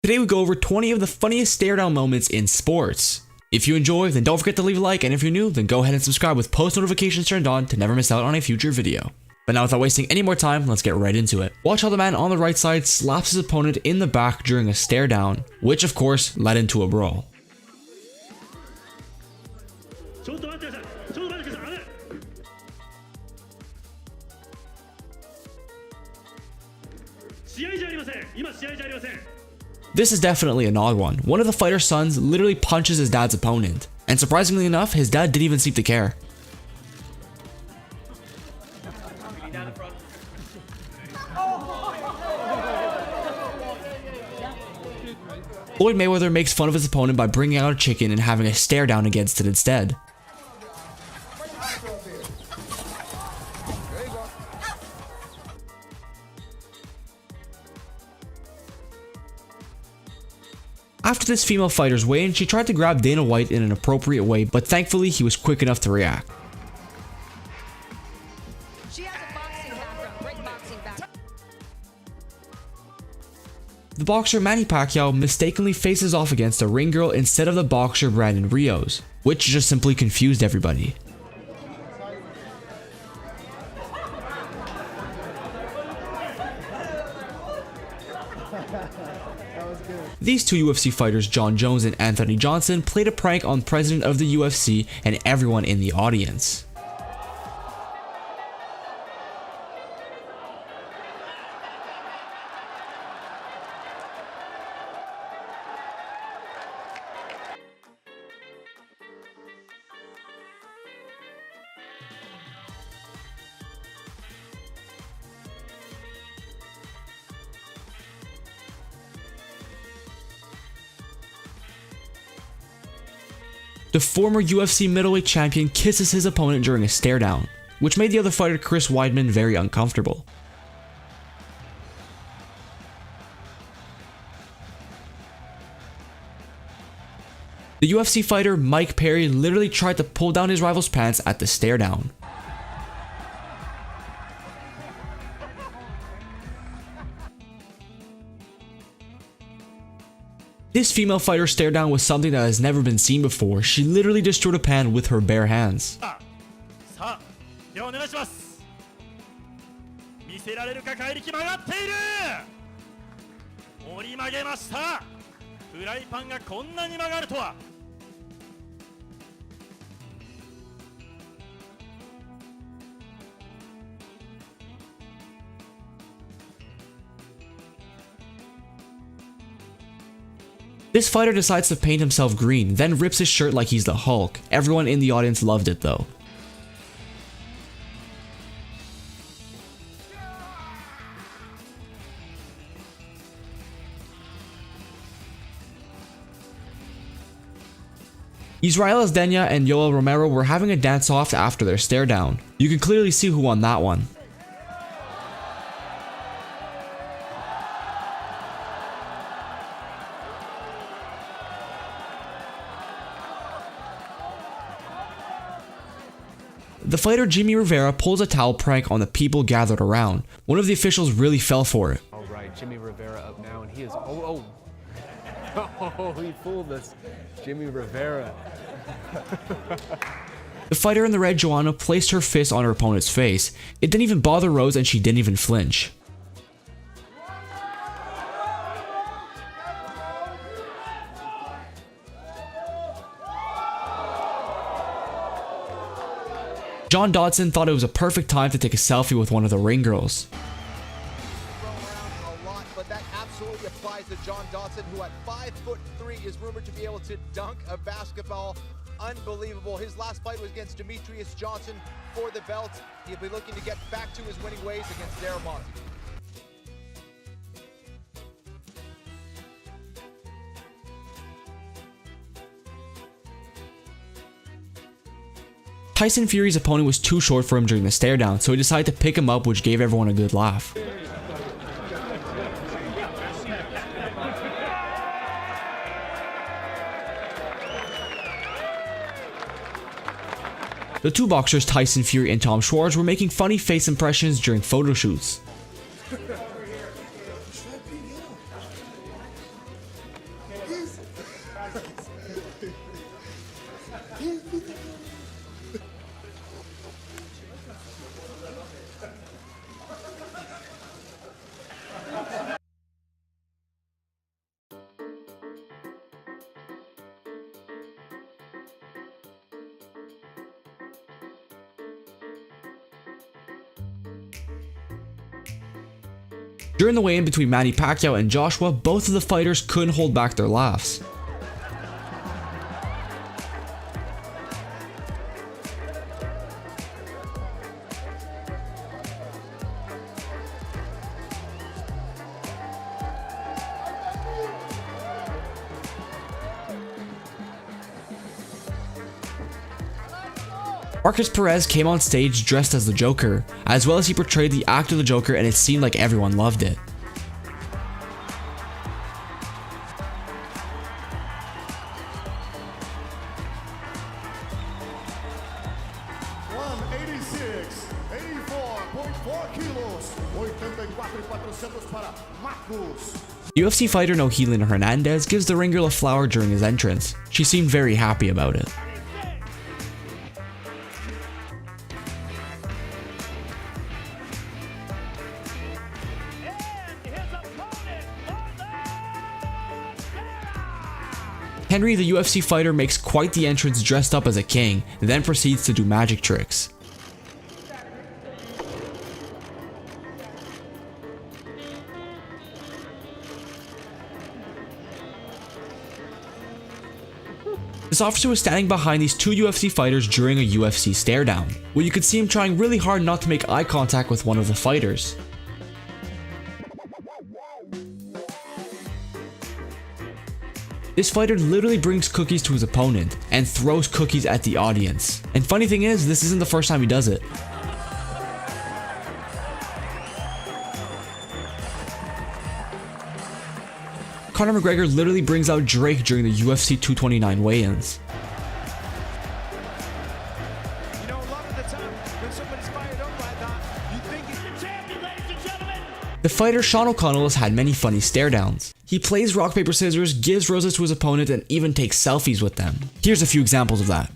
Today we go over 20 of the funniest stare down moments in sports. If you enjoy, then don't forget to leave a like, and if you're new, then go ahead and subscribe with post notifications turned on to never miss out on a future video. But now without wasting any more time, let's get right into it. Watch how the man on the right side slaps his opponent in the back during a stare down, which of course led into a brawl. This is definitely an odd one. One of the fighter's sons literally punches his dad's opponent, and surprisingly enough, his dad didn't even seem to care. Floyd Mayweather makes fun of his opponent by bringing out a chicken and having a stare down against it instead. After this female fighter's weigh-in, she tried to grab Dana White in an appropriate way, but thankfully he was quick enough to react. The boxer Manny Pacquiao mistakenly faces off against a ring girl instead of the boxer Brandon Rios, which just simply confused everybody. These two UFC fighters, John Jones and Anthony Johnson, played a prank on the president of the UFC and everyone in the audience. The former UFC middleweight champion kisses his opponent during a stare down, which made the other fighter Chris Weidman very uncomfortable. The UFC fighter Mike Perry literally tried to pull down his rival's pants at the stare down. This female fighter stare down was something that has never been seen before. She literally destroyed a pan with her bare hands. This fighter decides to paint himself green, then rips his shirt like he's the Hulk. Everyone in the audience loved it though. Israel Adesanya and Yoel Romero were having a dance-off after their stare down. You can clearly see who won that one. The fighter Jimmy Rivera pulls a towel prank on the people gathered around. One of the officials really fell for it. Alright, Jimmy Rivera up now, and he is... Oh, he fooled us. Jimmy Rivera. The fighter in the red, Joanna, placed her fist on her opponent's face. It didn't even bother Rose and she didn't even flinch. John Dodson thought it was a perfect time to take a selfie with one of the ring girls. But that absolutely applies to John Dodson, who at 5'3" is rumored to be able to dunk a basketball. Unbelievable. His last fight was against Demetrius Johnson for the belt. He'll be looking to get back to his winning ways against Darren Monty. Tyson Fury's opponent was too short for him during the stare down, so he decided to pick him up, which gave everyone a good laugh. The two boxers, Tyson Fury and Tom Schwartz, were making funny face impressions during photo shoots. During the weigh-in between Manny Pacquiao and Joshua, both of the fighters couldn't hold back their laughs. Marcus Perez came on stage dressed as the Joker, as well as he portrayed the actor the Joker, and it seemed like everyone loved it. UFC fighter Nohelina Hernandez gives the ring girl a flower during his entrance. She seemed very happy about it. Henry, the UFC fighter, makes quite the entrance dressed up as a king, then proceeds to do magic tricks. This officer was standing behind these two UFC fighters during a UFC stare-down, where you could see him trying really hard not to make eye contact with one of the fighters. This fighter literally brings cookies to his opponent and throws cookies at the audience. And funny thing is, this isn't the first time he does it. Conor McGregor literally brings out Drake during the UFC 229 weigh-ins. You know, a lot of the time when somebody's fired up like that, you think it's the champion, ladies and gentlemen. The fighter Sean O'Connell has had many funny stare-downs. He plays rock, paper, scissors, gives roses to his opponent, and even takes selfies with them. Here's a few examples of that.